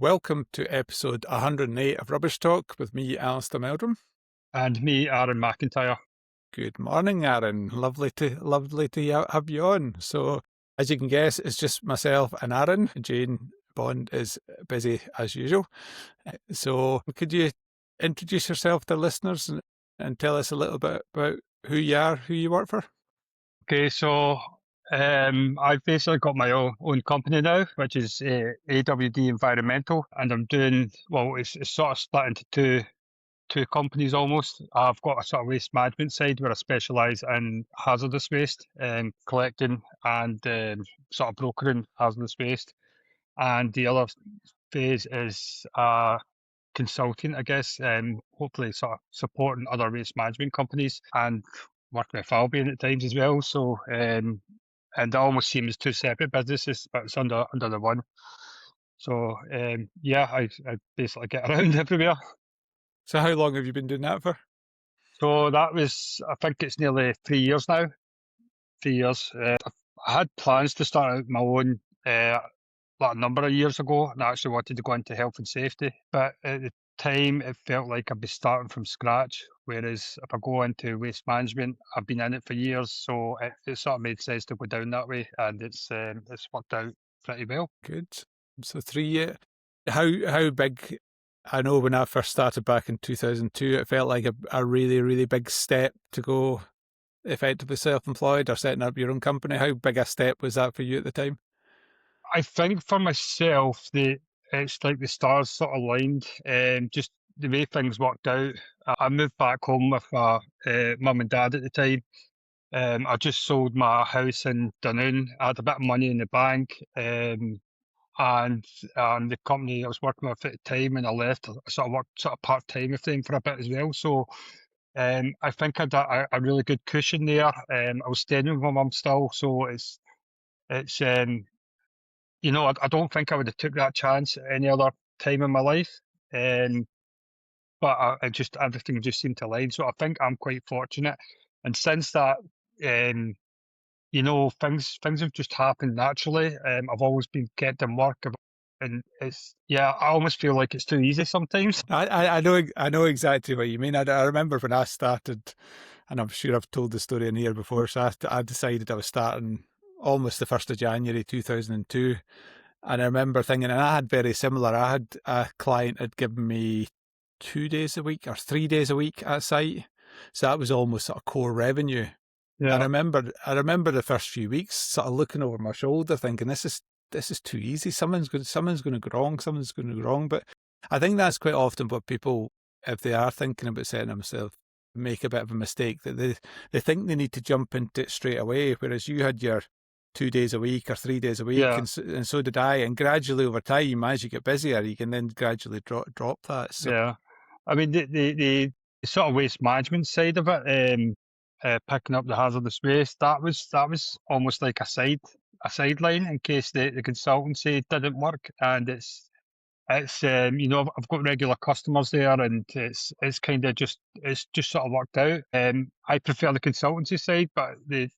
Welcome to episode 108 of Rubbish Talk with me, Alasdair. And me, Aaron McIntyre. Good morning, Aaron. Lovely to have you on. So, as you can guess, it's just myself and Aaron. Jane Bond is busy as usual. So, could you introduce yourself to listeners and tell us a little bit about who you are, who you work for? Okay, so I've basically got my own company now, which is AWD Environmental, and I'm doing, well, it's sort of split into two companies almost. I've got a sort of waste management side where I specialise in hazardous waste, collecting and sort of brokering hazardous waste. And the other phase is consulting, I guess, hopefully sort of supporting other waste management companies and working with Albion at times as well. So, and it almost seems two separate businesses, but it's under the one. So, yeah, I basically get around everywhere. So, how long have you been doing that for? So that was, I think it's nearly 3 years now. 3 years. I had plans to start out my own like a number of years ago, and I actually wanted to go into health and safety. But at the time, it felt like I'd be starting from scratch. Whereas if I go into waste management, I've been in it for years, so it sort of made sense to go down that way, and it's worked out pretty well. Good. So 3 years. How big? I know when I first started back in 2002, it felt like a really, really big step to go effectively self-employed or setting up your own company. How big a step was that for you at the time? I think for myself, it's like the stars sort of aligned, just the way things worked out. I moved back home with my mum and dad at the time. I just sold my house in Dunoon. I had a bit of money in the bank, and the company I was working with at the time, and I left. I sort of worked sort of part time with them for a bit as well. So I think I had a really good cushion there. I was staying with my mum still, so it's I don't think I would have took that chance at any other time in my life. But everything just seemed to align. So I think I'm quite fortunate. And since that, um, things have just happened naturally. I've always been kept in work, and I almost feel like it's too easy sometimes. I know exactly what you mean. I remember when I started, and I'm sure I've told the story in here before. So I decided I was starting almost the 1st of January 2002. And I remember thinking, and I had very similar. I had a client had given me 2 days a week or 3 days a week at site. So that was almost sort of core revenue. Yeah. I remember the first few weeks sort of looking over my shoulder thinking, this is too easy. Someone's going to go wrong. But I think that's quite often what people, if they are thinking about setting themselves, make a bit of a mistake, that they think they need to jump into it straight away, whereas you had your 2 days a week or 3 days a week, Yeah. and so did I. And gradually over time, as you get busier, you can then gradually drop that. So. Yeah. I mean, the sort of waste management side of it, picking up the hazardous waste, that was almost like a sideline in case the consultancy didn't work. And it's I've got regular customers there, and it's kind of it's just sort of worked out. I prefer the consultancy side, but the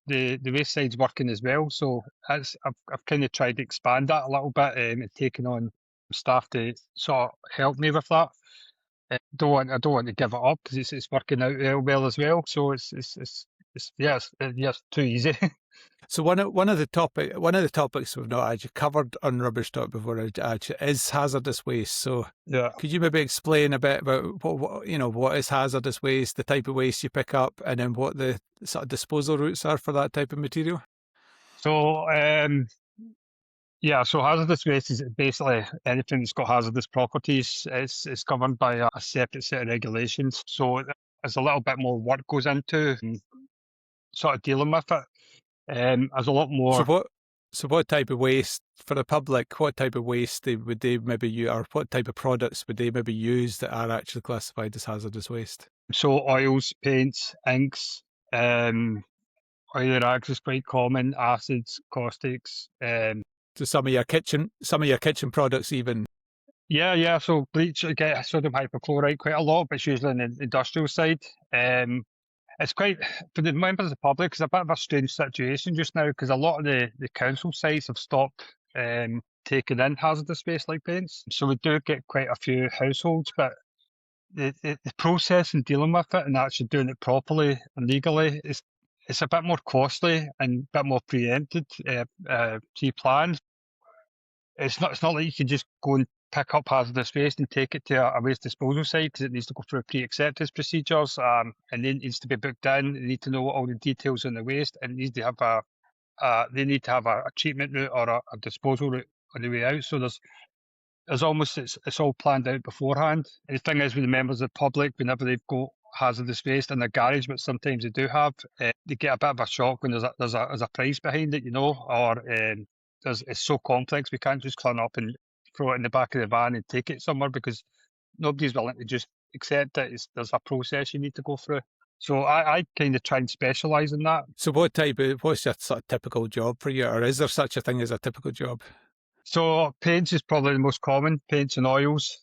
waste side's working as well. So I've kind of tried to expand that a little bit, and taken on staff to sort of help me with that. I don't want to give it up because it's working out well as well. So it's too easy. So one of the topics we've not actually covered on Rubbish Talk before is hazardous waste. So Yeah. could you maybe explain a bit about what is hazardous waste, the type of waste you pick up, and then what the sort of disposal routes are for that type of material? So so hazardous waste is basically anything that's got hazardous properties. It's governed by a separate set of regulations. So there's a little bit more work goes into sort of dealing with it. There's a lot more. So what type of waste for the public? What type of waste would they maybe use, or what type of products would they maybe use that are actually classified as hazardous waste? So oils, paints, inks, oily rags is quite common. Acids, caustics. So some of your kitchen products even. Yeah. So bleach, I get sodium hypochlorite quite a lot, but it's usually on the industrial side. It's quite, for the members of the public, it's a bit of a strange situation just now because a lot of the council sites have stopped taking in hazardous waste like paints. So we do get quite a few households, but the process in dealing with it and actually doing it properly and legally is it's a bit more costly and a bit more preempted, pre-planned. It's not like you can just go and pick up hazardous waste and take it to a waste disposal site, because it needs to go through pre-acceptance procedures, and then it needs to be booked in. They need to know all the details on the waste, and it needs to have they need to have a treatment route or a disposal route on the way out. So there's almost it's all planned out beforehand. And the thing is, with the members of the public, whenever they've got hazardous waste in their garage, which sometimes they do have, they get a bit of a shock when there's a price behind it, or it's so complex we can't just turn up and throw it in the back of the van and take it somewhere, because nobody's willing to just accept it. There's a process you need to go through. So I kind of try and specialise in that. So what's your sort of typical job for you, or is there such a thing as a typical job? So paints is probably the most common, paints and oils.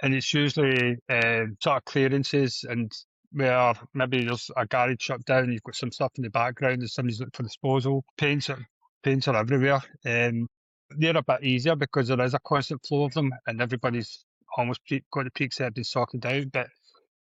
And it's usually sort of clearances, and where maybe there's a garage shut down, you've got some stuff in the background and somebody's looking for disposal. Paints are everywhere. They're a bit easier because there is a constant flow of them and everybody's almost got the pre-accepted sorted out. But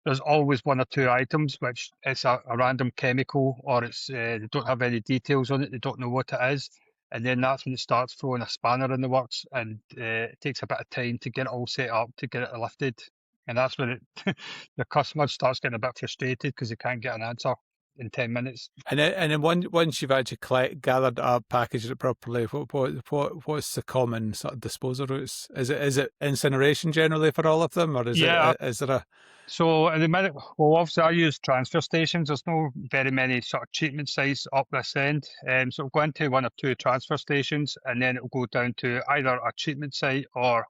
there's always one or two items which it's a random chemical, or it's they don't have any details on it, they don't know what it is. And then that's when it starts throwing a spanner in the works, and it takes a bit of time to get it all set up, to get it lifted. And that's when the customer starts getting a bit frustrated because they can't get an answer in 10 minutes. And then once you've actually gathered it up, packaged it properly, what's the common sort of disposal routes? Is it incineration generally for all of them, or is there a... So at the minute, well, obviously I use transfer stations. There's no very many sort of treatment sites up this end. So it'll go into one or two transfer stations, and then it'll go down to either a treatment site, or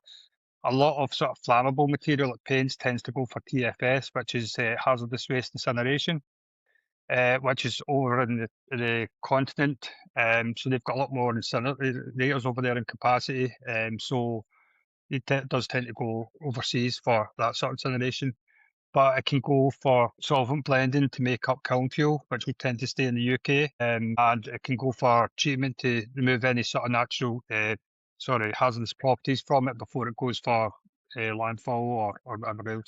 a lot of sort of flammable material like paints tends to go for TFS, which is hazardous waste incineration, which is over in the continent. So they've got a lot more incinerators over there in capacity. So it does tend to go overseas for that sort of incineration. But it can go for solvent blending to make up kiln fuel, which would tend to stay in the UK. And it can go for treatment to remove any sort of natural, hazardous properties from it before it goes for landfill or whatever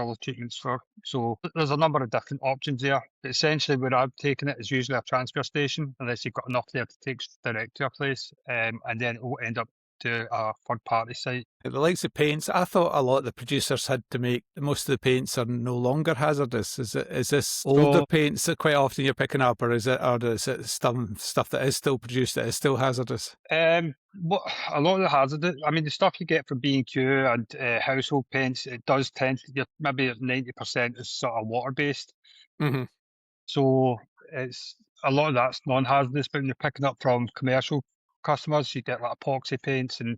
other treatments for. So there's a number of different options there. But essentially, where I've taken it is usually a transfer station, unless you've got enough there to take direct to a place, and then it will end up to a third-party site. The likes of paints, I thought a lot of the producers had to make, most of the paints are no longer hazardous. Is this older paints that quite often you're picking up, or is it stuff that is still produced that is still hazardous? A lot of the hazardous, I mean, the stuff you get from B&Q and household paints, it does tend to, maybe 90% is sort of water-based. Mm-hmm. So it's a lot of that's non-hazardous, but when you're picking up from commercial customers, you get like epoxy paints, and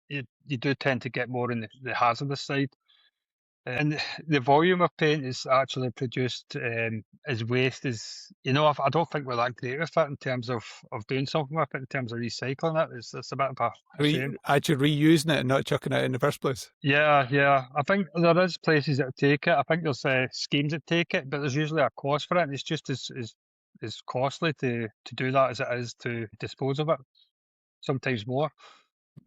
you do tend to get more in the hazardous side. And the volume of paint is actually produced as waste is, I don't think we're that great with it in terms of doing something with it, in terms of recycling it. It's a bit of a shame. Actually reusing it and not chucking it in the first place. Yeah. I think there is places that take it. I think there's schemes that take it, but there's usually a cost for it, and it's just as costly to do that as it is to dispose of it. Sometimes more.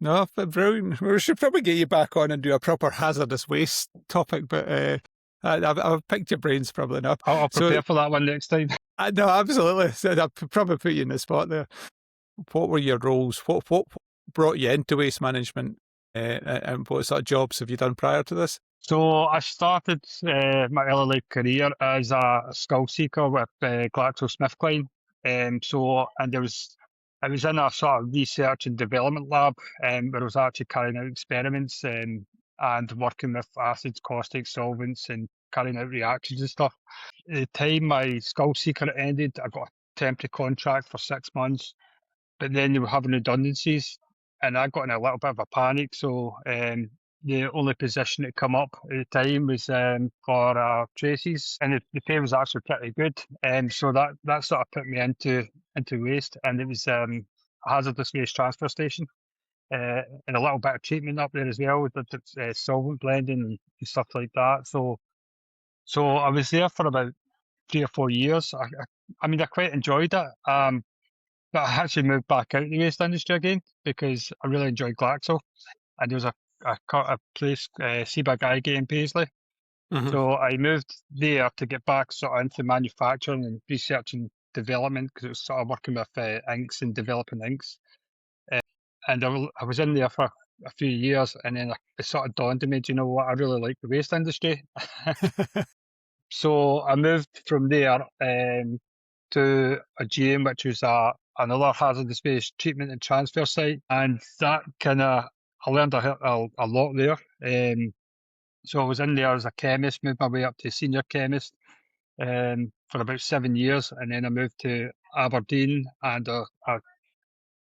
No, brilliant. We should probably get you back on and do a proper hazardous waste topic, but I've picked your brains probably enough. I'll prepare for that one next time. No, absolutely. So I'll probably put you in the spot there. What were your roles? What brought you into waste management, and what sort of jobs have you done prior to this? So I started my early life career as a skill seeker with GlaxoSmithKline. I was in a sort of research and development lab, where I was actually carrying out experiments and working with acids, caustics, solvents, and carrying out reactions and stuff. At the time my skill seeker ended, I got a temporary contract for 6 months, but then they were having redundancies, and I got in a little bit of a panic. So the only position that come up at the time was for traces, and the pay was actually pretty good. So that sort of put me into waste, and it was a hazardous waste transfer station, and a little bit of treatment up there as well, with the solvent blending and stuff like that. So I was there for about 3 or 4 years. I mean, I quite enjoyed it. But I actually moved back out of the waste industry again because I really enjoyed Glaxo, and there was a place, Seabag Igate in Paisley. Hmm. So I moved there to get back sort of into manufacturing and research and development because it was sort of working with inks and developing inks. Uh, and I was in there for a few years, and then it sort of dawned on me, do you know what? I really like the waste industry. So I moved from there to a GM, which was another hazardous waste treatment and transfer site, and that kind of I learned a lot there. So I was in there as a chemist, moved my way up to senior chemist for about 7 years, and then I moved to Aberdeen, and I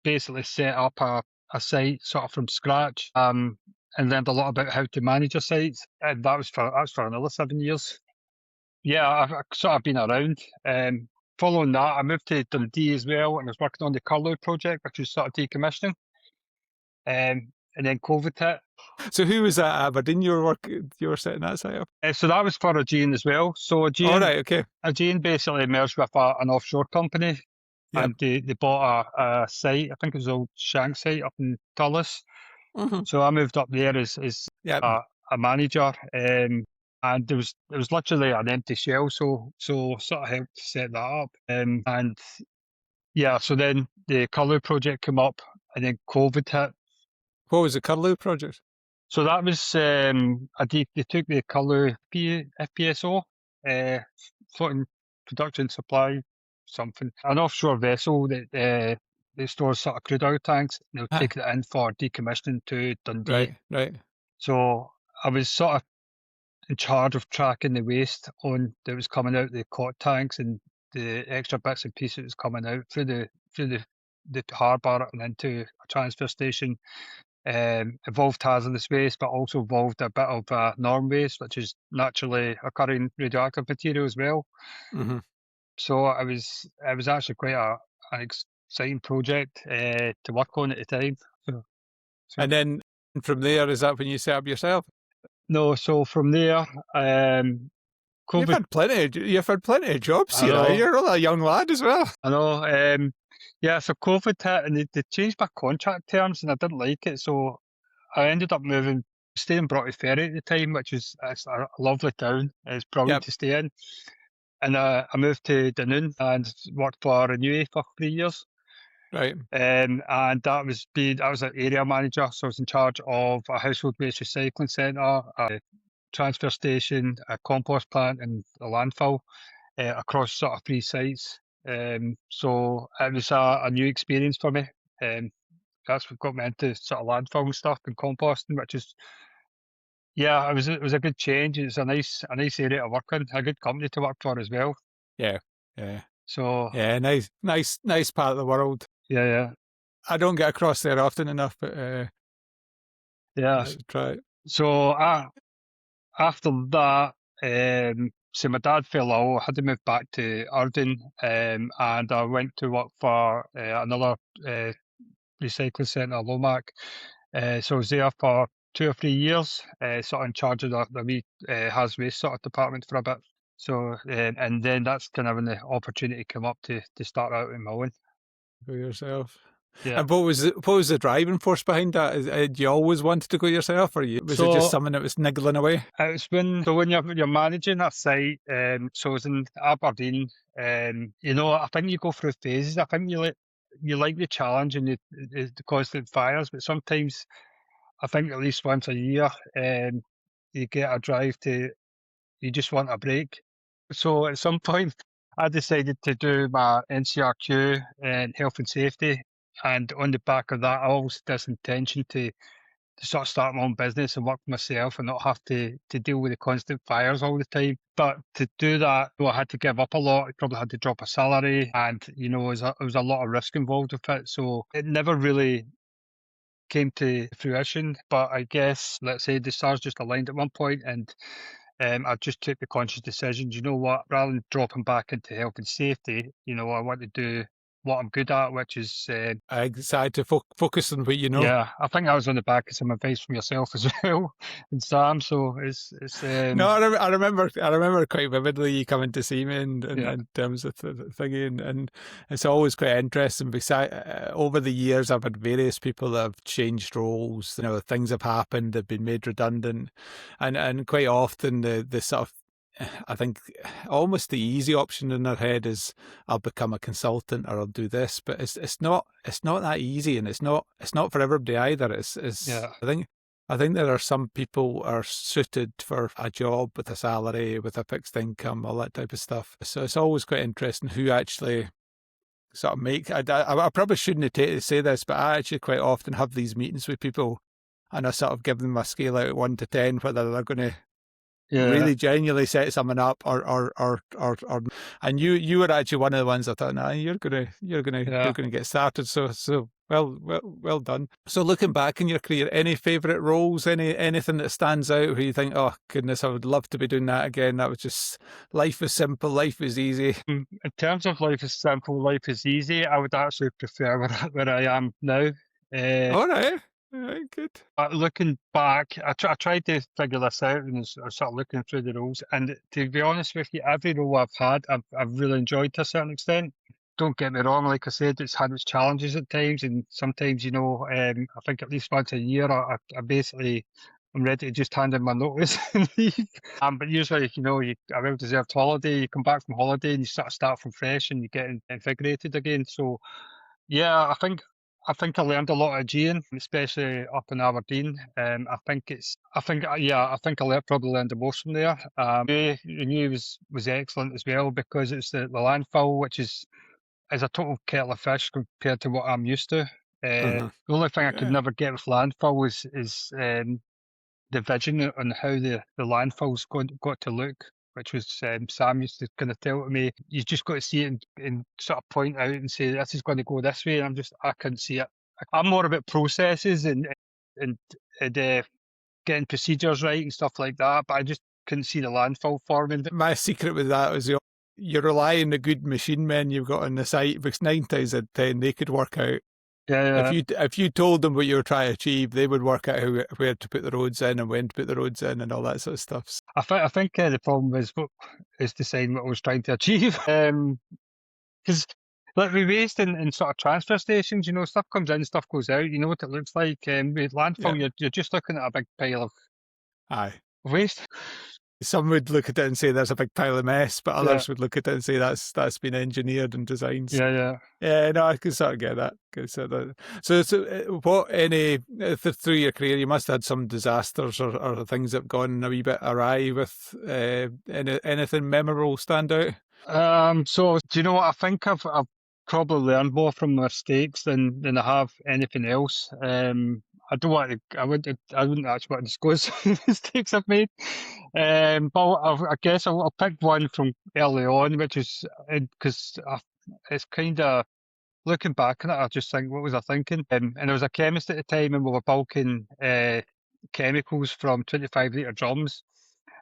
basically set up a site sort of from scratch, and learned a lot about how to manage a site, and that was for another 7 years. Yeah, I've sort of been around. Following that, I moved to Dundee as well, and I was working on the Curlew project, which was sort of decommissioning. And then COVID hit. So who was at Aberdeen you were setting that site up? So that was for Aegean as well. So All right, okay. Aegean basically merged with an offshore company, Yep. and they bought a site. I think it was old Shank site up in Tullis. Hmm. So I moved up there as Yep. a manager, and there was literally an empty shell. So sort of helped set that up. And yeah, so then the Curlew project came up, and then COVID hit. What was the Curlew project? So that was they took the Curlew FPSO, uh, floating production supply something, an offshore vessel that stores sort of crude oil tanks. They'll Ah, take it in for decommissioning to Dundee. right, right. So I was sort of in charge of tracking the waste that was coming out the cot tanks and the extra bits and pieces that was coming out through the harbour and into a transfer station. Involved hazardous waste, but also involved a bit of norm waste, which is naturally occurring radioactive material as well. Hmm. So it was actually quite an exciting project to work on at the time. So And then from there, is that when you set up yourself? no, so from there, You've COVID. had plenty of jobs I here. know, You're a young lad as well. I know. Yeah, so COVID hit and they changed my contract terms and I didn't like it. So I ended up moving, staying in Broughty Ferry at the time, which is it's a lovely town. It's brilliant Yep. to stay in. And I moved to Dunoon and worked for Renewy for 3 years. Right. And I was an area manager, so I was in charge of a household waste recycling centre, a transfer station, a compost plant, and a landfill across sort of 3 sites. So it was a new experience for me. That's what got me into sort of landfill stuff and composting, which is yeah, it was a good change. It's a nice area to work in, a good company to work for as well. Yeah. Yeah. So Yeah. Nice part of the world. yeah, yeah, I don't get across there often enough, but I yeah. should try it. So after that, so my dad fell ill. I had to move back to Arden, and I went to work for another recycling centre, Lomac. So I was there for 2 or 3 years, sort of in charge of the wee has waste sort of department for a bit. So and then that's kind of when the opportunity came up to start out on my own. Go yourself. Yeah. And what was the driving force behind that? Did you always wanted to go yourself, or was it just So something that was niggling away? it's when you're managing a site, so I was in Aberdeen, I think you go through phases. I think you like the challenge and the constant fires, but sometimes I think at least once a year, you get a drive you just want a break. So at some point, I decided to do my NCRQ and health and safety, and on the back of that, I always had this intention to sort of start my own business and work for myself and not have to deal with the constant fires all the time. But to do that, I had to give up a lot. I probably had to drop a salary, and there was a lot of risk involved with it. So it never really came to fruition. But I guess, let's say, the stars just aligned at one point, and I just took the conscious decision. You know what? Rather than dropping back into health and safety, I want to do what I'm good at, which is I decided to focus on what you know. yeah. I think that was on the back of some advice from yourself as well, and Sam. So it's No, I remember quite vividly you coming to see me yeah, in terms of the thingy, and it's always quite interesting. Because over the years, I've had various people that have changed roles. Things have happened, they've been made redundant, and quite often the sort of, I think, almost the easy option in their head is I'll become a consultant or I'll do this, but it's not that easy, and it's not for everybody either. It's yeah. I think there are some people are suited for a job with a salary, with a fixed income, all that type of stuff. So it's always quite interesting who actually sort of make. I probably shouldn't say this, but I actually quite often have these meetings with people, and I sort of give them a scale out of 1 to 10 whether they're going to Yeah, really genuinely set someone up or and you were actually one of the ones I thought, nah, you're gonna get started. So well done. So looking back in your career, any favourite roles, anything that stands out where you think, oh goodness, I would love to be doing that again? That was just, life is simple, life is easy. In terms of life is simple, life is easy, I would actually prefer where I am now. All right, good. Looking back, I tried to figure this out and I was sort of looking through the roles. And to be honest with you, every role I've had, I've really enjoyed to a certain extent. Don't get me wrong, like I said, it's had its challenges at times, and sometimes, I think at least once a year, I basically I'm ready to just hand in my notice and leave. But usually, a well-deserved holiday, you come back from holiday and you sort of start from fresh and you get invigorated again. So yeah, I think I learned a lot at Gian, especially up in Aberdeen. I think probably learned the most from there. Renew was excellent as well because it's the landfill, which is a total kettle of fish compared to what I'm used to. Uh-huh. The only thing I could Yeah. never get with landfill is the vision on how the landfill's got to look, which was Sam used to kind of tell to me, you just got to see it and sort of point out and say this is going to go this way, and I couldn't see it. I'm more about processes and getting procedures right and stuff like that, but I just couldn't see the landfill forming. My secret with that was you rely on the good machine men you've got on the site, because 9 times out of 10 they could work out. Yeah, If you told them what you were trying to achieve, they would work out where to put the roads in and when to put the roads in and all that sort of stuff. I think the problem is deciding what I was trying to achieve. Because like we waste in sort of transfer stations, stuff comes in, stuff goes out. You know what it looks like. With Yeah, landfill, you're just looking at a big pile of aye. waste. Some would look at it and say there's a big pile of mess, but Yeah, others would look at it and say that's been engineered and designed. yeah. Yeah, no, I can sort of get that. What through your career, you must have had some disasters or things that have gone a wee bit awry with anything memorable stand out? So do you know what? I think I've probably learned more from mistakes than I have anything else. I don't want to. I wouldn't actually want to disclose the mistakes I've made. But I guess I'll pick one from early on, which is because it's kind of looking back on it. I just think, what was I thinking? And I was a chemist at the time, and we were bulking chemicals from 25-litre drums.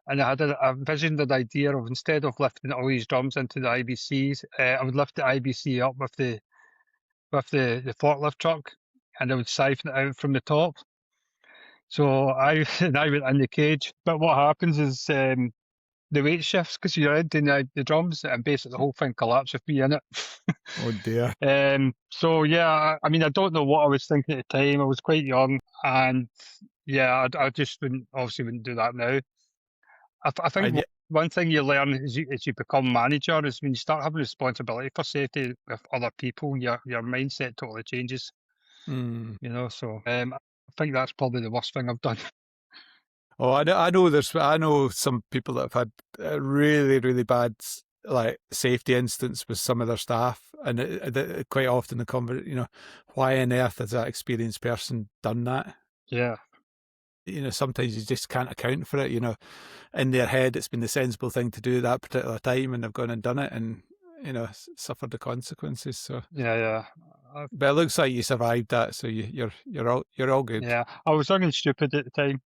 And I envisioned the idea of, instead of lifting all these drums into the IBCs, I would lift the IBC up with the forklift truck, and I would siphon it out from the top. So I and I went in the cage. But what happens is the weight shifts because you're emptying the drums, and basically the whole thing collapsed with me in it. Oh dear. So yeah, I mean, I don't know what I was thinking at the time. I was quite young, and yeah, I just wouldn't do that now. I think And yeah, one thing you learn as you become manager is when you start having responsibility for safety with other people, your mindset totally changes. mm. So I think that's probably the worst thing I've done. Oh, I know some people that have had a really, really bad like safety instance with some of their staff, and quite often why on earth has that experienced person done that? Yeah, Sometimes you just can't account for it. In their head, it's been the sensible thing to do at that particular time, and they've gone and done it, and suffered the consequences. So, yeah. but it looks like you survived that, so you're all good. Yeah, I was young and stupid at the time.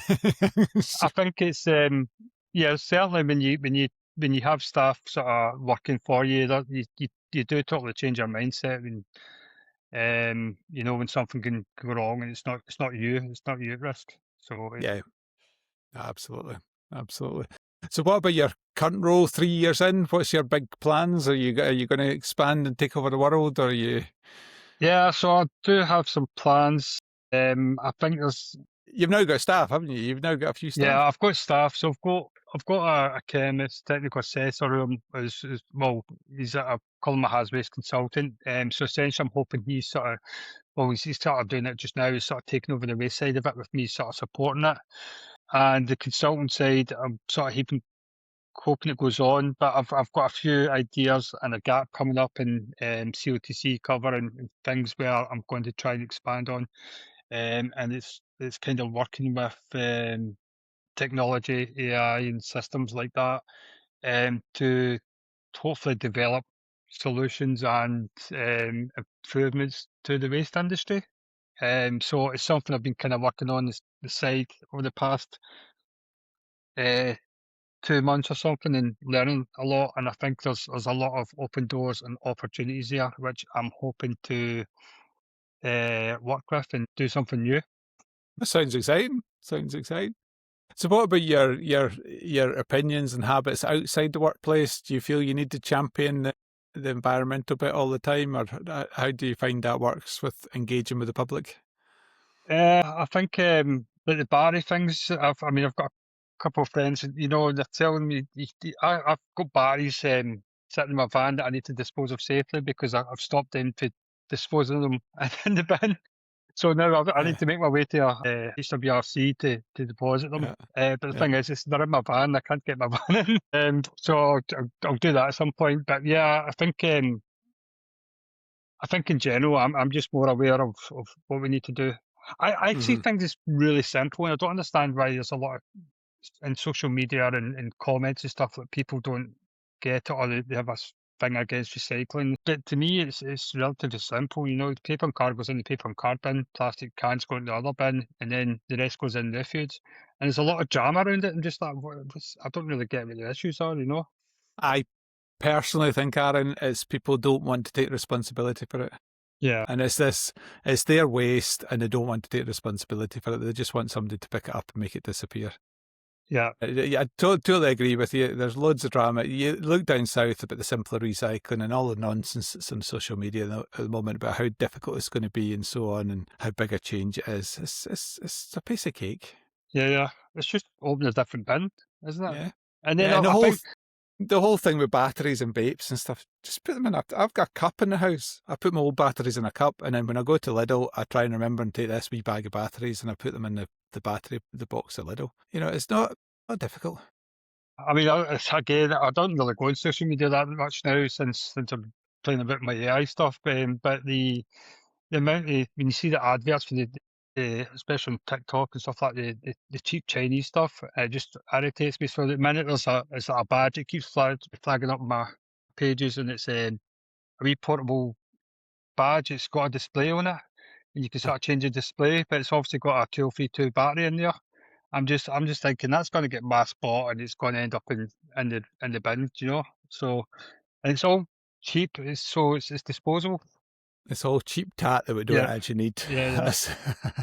I think it's yeah, certainly when you when you have staff sort of working for you, that you do totally change your mindset when when something can go wrong and it's not you at risk. So Yeah, absolutely. Absolutely. So what about your current role 3 years in? What's your big plans? Are you going to expand and take over the world, or are you? yeah, so I do have some plans. I think there's You've now got staff, haven't you? You've now got a few Yeah, staff. I've got staff. So I've got a chemist, technical assessor who well, I call him a hazardous consultant. So essentially, I'm hoping he's sort of he's sort of doing it just now. He's sort of taking over the waste side of it with me, sort of supporting it. And the consultant side, I'm sort of hoping it goes on. But I've got a few ideas and a gap coming up in COTC cover and things where I'm going to try and expand on. And it's kind of working with technology, AI, and systems like that, to hopefully develop solutions and improvements to the waste industry. So it's something I've been kind of working on the side over the past uh, 2 months or something and learning a lot. And I think there's a lot of open doors and opportunities there, which I'm hoping to work with and do something new. That sounds exciting. Sounds exciting. So what about your opinions and habits outside the workplace? Do you feel you need to champion the environmental bit all the time, or how do you find that works with engaging with the public? I think like the Barry things. I've got a couple of friends, and they're telling me I've got Barry's sitting in my van that I need to dispose of safely because I've stopped them to disposing of them in the bin. So now I Yeah, need to make my way to a HWRC to deposit them. yeah, But the yeah. thing is, they're in my van. I can't get my van in. So I'll do that at some point. But yeah, I think in general, I'm just more aware of what we need to do. I actually Hmm. think it's really simple, and I don't understand why there's a lot of in social media and comments and stuff that people don't get it or they have a thing against recycling. But to me, it's relatively simple. Paper and card goes in the paper and card bin, plastic cans go in the other bin, and then the rest goes in refuge. And there's a lot of drama around it, and just like I don't really get what the issues are. I personally think, Aaron, it's people don't want to take responsibility for it. Yeah, And it's their waste and they don't want to take responsibility for it. They just want somebody to pick it up and make it disappear. yeah, Yeah, I totally agree with you. There's loads of drama. You look down south about the simpler recycling and all the nonsense that's on social media at the moment about how difficult it's going to be and so on and how big a change it is. It's a piece of cake. yeah. It's just open a different bin, isn't it? Yeah. And then Yeah, and I think, the whole thing with batteries and vapes and stuff, just put them in I've got a cup in the house. I put my old batteries in a cup, and then when I go to Lidl, I try and remember and take this wee bag of batteries and I put them in the box at Lidl. It's not difficult. again, I don't really go on social media that much now since I'm playing a bit with my AI stuff. But the amount of when you see the adverts for especially on TikTok and stuff like the cheap Chinese stuff, it just irritates me. So the minute there's a badge, it keeps flagging up my pages, and it's a wee portable badge. It's got a display on it, and you can sort of change the display, but it's obviously got a 1232 battery in there. I'm just thinking that's going to get mass bought and it's going to end up in the bin. So and it's all cheap. It's disposable. It's all cheap tat that we don't Yeah, actually need. yeah.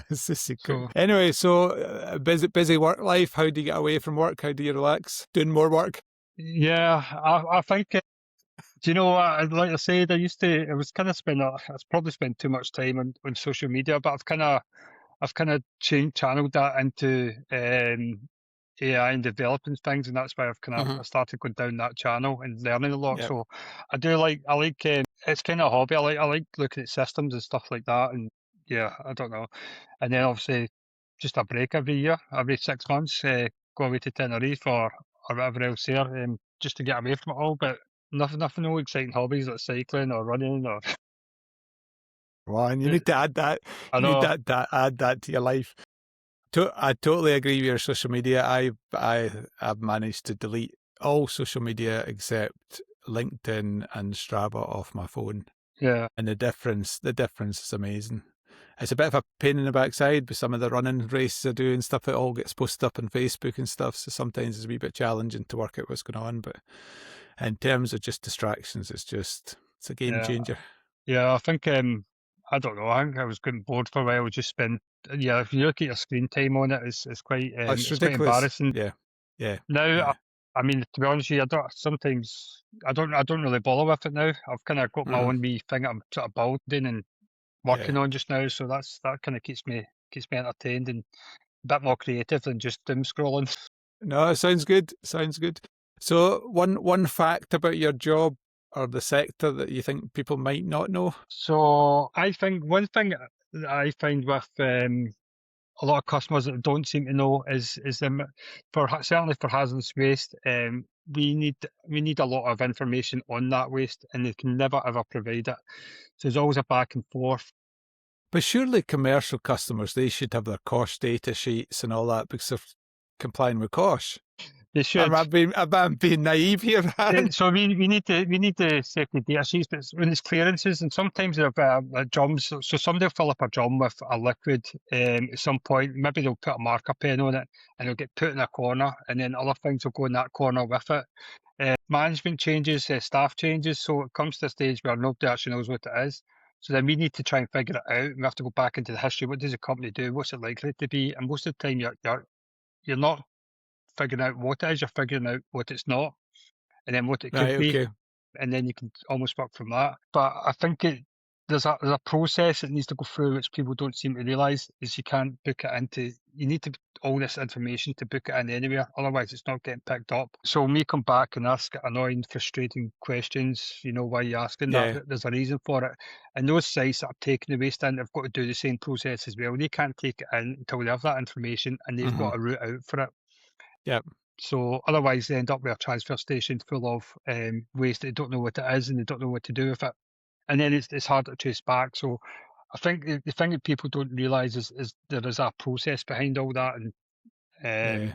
That's the secret. So Anyway, so busy work life. How do you get away from work? How do you relax? Doing more work? yeah, I think. Do you know what? Like I said, I was kind of I was probably spent too much time on social media, but I've kind of channeled that into AI and developing things, and that's why Hmm. I started going down that channel and learning a lot. Yeah. So I like it's kind of a hobby. I like looking at systems and stuff like that, and yeah, I don't know. And then obviously just a break every year, every 6 months, go away to Tenerife or whatever else there, just to get away from it all. But nothing, no exciting hobbies like cycling or running or. Well, and you need to add that. I You need know, add that to your life. I totally agree with your social media. I've managed to delete all social media except LinkedIn and Strava off my phone, yeah. and the difference is amazing. it's a bit of a pain in the backside with some of the running races I do and stuff. It all gets posted up on Facebook and stuff. So sometimes it's a wee bit challenging to work out what's going on. But in terms of just distractions, it's a game Yeah, changer. yeah. I think I don't know. I think I was getting bored for a while. Just spend yeah. If you look at your screen time on it, Oh, it's it's quite ridiculous. embarrassing. Yeah, yeah, Now, yeah. I mean, to be honest with you, I don't really bother with it now. I've kind of got my Mhm. own wee thing I'm sort of building and Yeah. working on just now, so that kind of keeps me entertained and a bit more creative than just doom scrolling. No, it sounds good. Sounds good. So one fact about your job or the sector that you think people might not know? So I think one thing that I find with a lot of customers that don't seem to know is them certainly for hazardous waste, we need a lot of information on that waste, and they can never ever provide it. So there's always a back and forth. But surely commercial customers, they should have their cost data sheets and all that because they're complying with cost. They should. Am I being naive here, Aaron? So we need the safety data sheets, but when it's clearances, and sometimes they're drums. So somebody will fill up a drum with a liquid at some point. Maybe they'll put a marker pen on it, and it'll get put in a corner, and then other things will go in that corner with it. Management changes, staff changes, so it comes to a stage where nobody actually knows what it is. So then we need to try and figure it out. We have to go back into the history. What does the company do? What's it likely to be? And most of the time, you're not figuring out what it is. You're figuring out what it's not, and then what it could Right, be, okay. and then you can almost work from that. But I think there's a process that needs to go through which people don't seem to realise is you can't book it into. You need to all this information to book it in anywhere, otherwise it's not getting picked up. So when we come back and ask annoying, frustrating questions, why you're asking that, Yeah. there's a reason for it. And those sites that are taking the waste in, they've got to do the same process as well. They can't take it in until they have that information, and they've Hmm. got a route out for it. Yep. So otherwise, they end up with a transfer station full of waste that they don't know what it is and they don't know what to do with it. And then it's hard to trace back. So I think the thing that people don't realise is there is a process behind all that, and Yeah.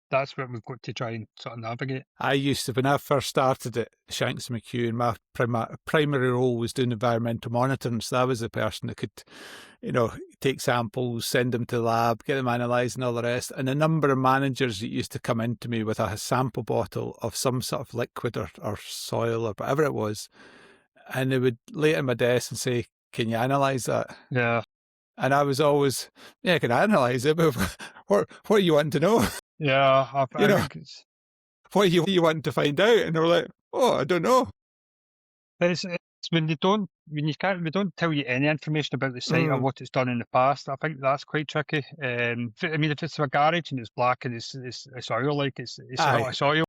that's what we've got to try and sort of navigate. I used to, when I first started at Shanks McEwen, my primary role was doing environmental monitoring. So I was the person that could, take samples, send them to the lab, get them analysed and all the rest. And a number of managers that used to come into me with a sample bottle of some sort of liquid or soil or whatever it was. And they would lay it on my desk and say, "Can you analyse that?" Yeah, And I was always, "Yeah, I can analyse it, but what do you want to know? yeah. You I know, think what do you want to find out?" And they were like, "Oh, I don't know." it's when they don't when you can't we don't tell you any information about the site or Mm, what it's done in the past. I think that's quite tricky. I mean, if it's a garage and it's black and it's oil, like aye. it's oil.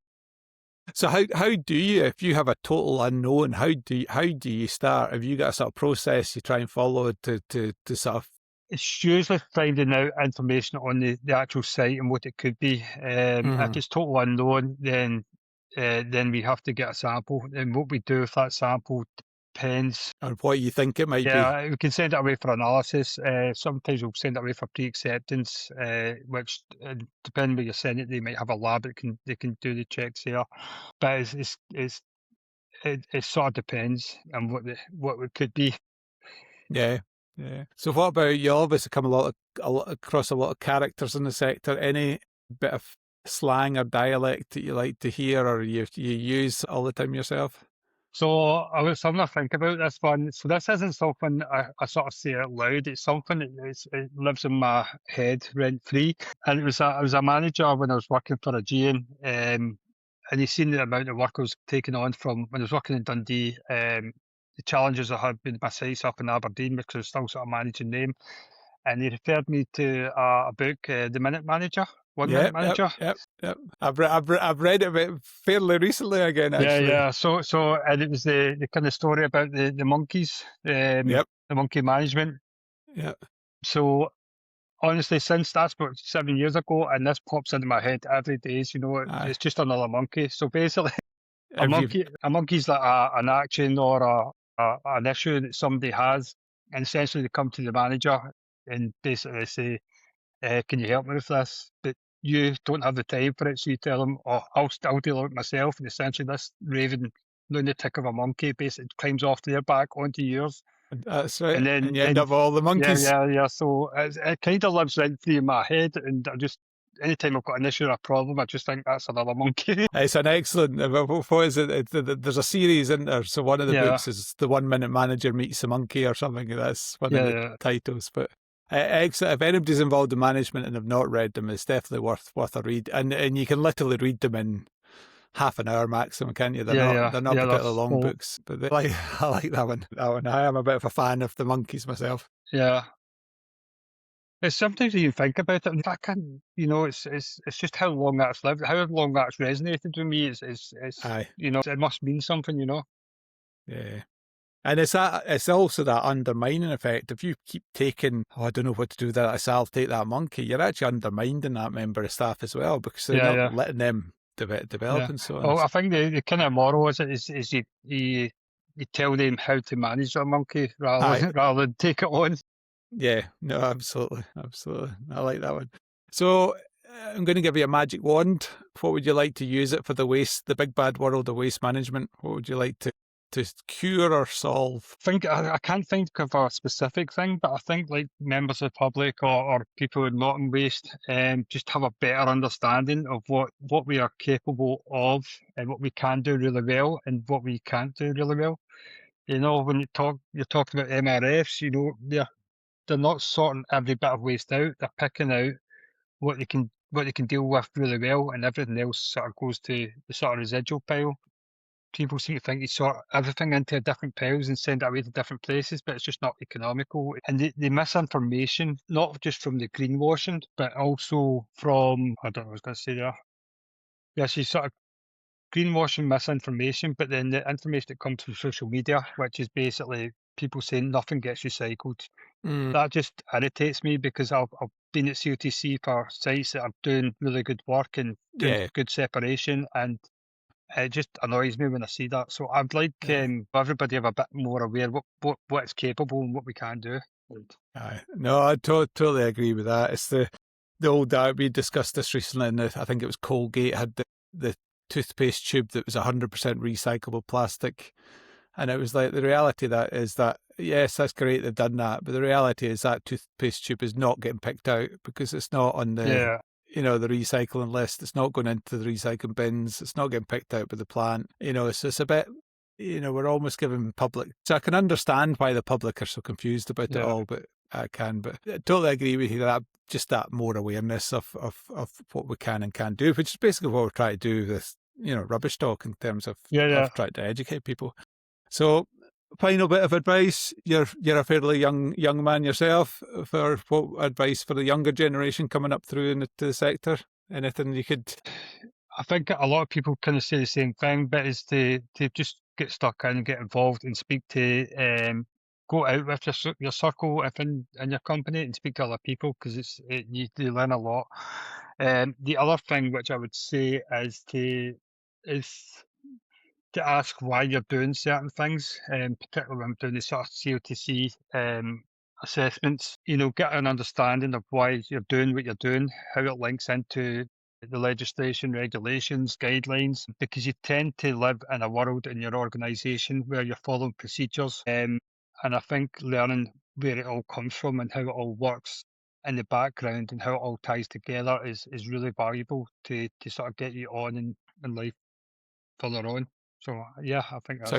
So how do you, if you have a total unknown, how do you start? Have you got a sort of process you try and follow to sort of? It's usually finding out information on the actual site and what it could be. If Mhm. it's total unknown, then we have to get a sample. And what we do with that sample depends. Or what you think it might be? Yeah, we can send it away for analysis. Sometimes we'll send it away for pre-acceptance, which depending where you send it, they might have a lab that they can do the checks there. But it sort of depends on what it could be. Yeah, yeah. So what about you? Obviously come a lot across a lot of characters in the sector. Any bit of slang or dialect that you like to hear or you use all the time yourself? So I was having to think about this one. So this isn't something I sort of say out loud. It's something it lives in my head rent free. And I was a manager when I was working for a GM, and you seen the amount of work I was taking on from when I was working in Dundee. The challenges I had with my sites up in Aberdeen because I was still sort of managing them. And he referred me to a book, The Minute Manager, One Minute Yep, yep, Manager. yep, yep. I've read it fairly recently again, Yeah, actually. yeah. So, and it was the kind of story about the monkeys, Yep, the monkey management. yep. So, honestly, since that's about 7 years ago, and this pops into my head every day. Aye. It's just another monkey. So basically, Have you? a monkey's like an action or an issue that somebody has, and essentially they come to the manager and basically say, can you help me with this? But you don't have the time for it, so you tell them, oh, I'll deal with it myself. And essentially, this raving lunatic of a monkey basically climbs off their back onto yours. That's right. And And then, you end up with all the monkeys. yeah. So it kind of lives rent free in my head, and I just anytime I've got an issue or a problem, I just think that's another monkey. It's an excellent. What is it? There's a series in there. So one of the Yeah, books is The 1 Minute Manager Meets a Monkey or something. That's one of the yeah, titles. But excellent. If anybody's involved in management and have not read them, it's definitely worth a read. And you can literally read them in half an hour maximum, can't you? They're not yeah. particularly long So, books, but I like that one. That one. I am a bit of a fan of the monkeys myself. yeah. It's sometimes you think about it, and I can't, it's just how long that's lived, how long that's resonated with me. Is Aye, it must mean something. yeah. And it's also that undermining effect. If you keep taking, I don't know what to do with that, so I'll take that monkey, you're actually undermining that member of staff as well, because they're Yeah, not yeah, letting them develop yeah. and so on. Well, I think the kind of moral is you tell them how to manage their monkey rather Aye, than rather than take it on. yeah, no, absolutely. I like that one. So I'm going to give you a magic wand. What would you like to use it for the big bad world of waste management? What would you like to cure or solve? I can't think of a specific thing, but I think like members of the public or people in not in waste just have a better understanding of what we are capable of and what we can do really well and what we can't do really well. When you're talking about MRFs, they're not sorting every bit of waste out. They're picking out what they can deal with really well, and everything else sort of goes to the sort of residual pile. People seem to think you sort everything into different piles and send it away to different places, but it's just not economical. And the misinformation, not just from the greenwashing, but also from, I don't know what I was going to say there. Yeah, she's sort of greenwashing misinformation, but then the information that comes from social media, which is basically people saying nothing gets recycled. Mm, That just irritates me because I've been at COTC for sites that are doing really good work and doing yeah, good separation, and it just annoys me when I see that. So I'd like yeah. everybody have a bit more aware what it's capable and what we can do. Aye. No, I totally agree with that. It's the old we discussed this recently, and I think it was Colgate had the toothpaste tube that was 100% recyclable plastic, and it was like the reality of that is that yes, that's great they've done that, but the reality is that toothpaste tube is not getting picked out because it's not on the Yeah, the recycling list. It's not going into the recycling bins. It's not getting picked out by the plant. So it's a bit. We're almost giving public. So I can understand why the public are so confused about it yeah, all, but I totally agree with you that just that more awareness of what we can and can't do, which is basically what we're trying to do with, rubbish talk in terms of, yeah. trying to educate people. So final bit of advice, you're a fairly young man yourself, for what advice for the younger generation coming up through into the sector? Anything you could. I think a lot of people kind of say the same thing, but is to just get stuck in and get involved and speak to go out with your circle if in your company and speak to other people because you learn a lot. The other thing which I would say is to ask why you're doing certain things, particularly when I'm doing the sort of COTC assessments. Get an understanding of why you're doing what you're doing, how it links into the legislation, regulations, guidelines, because you tend to live in a world in your organisation where you're following procedures. And I think learning where it all comes from and how it all works in the background and how it all ties together is really valuable to sort of get you on in life further on. So yeah, I think that's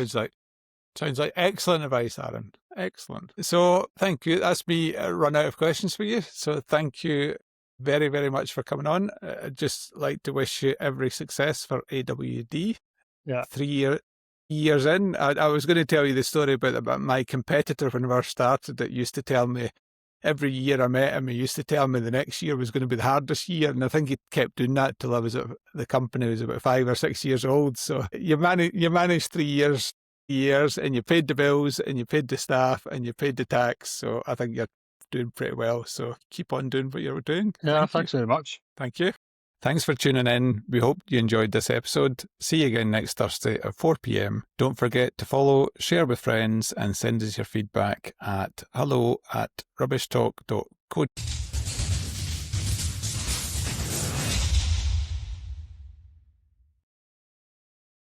Sounds like excellent advice, Aaron. Excellent. So thank you. That's me run out of questions for you. So thank you very, very much for coming on. I'd just like to wish you every success for AWD. yeah, 3 years in. I was going to tell you the story about my competitor when we first started that used to tell me every year I met him, he used to tell me the next year was going to be the hardest year. And I think he kept doing that till the company was about 5 or 6 years old. So you managed 3 years and you paid the bills and you paid the staff and you paid the tax. So I think you're doing pretty well. So keep on doing what you're doing. yeah. Thank you. Thanks very much. Thank you. Thanks for tuning in. We hope you enjoyed this episode. See you again next Thursday at 4 p.m. Don't forget to follow, share with friends, and send us your feedback at hello@rubbishtalk.co.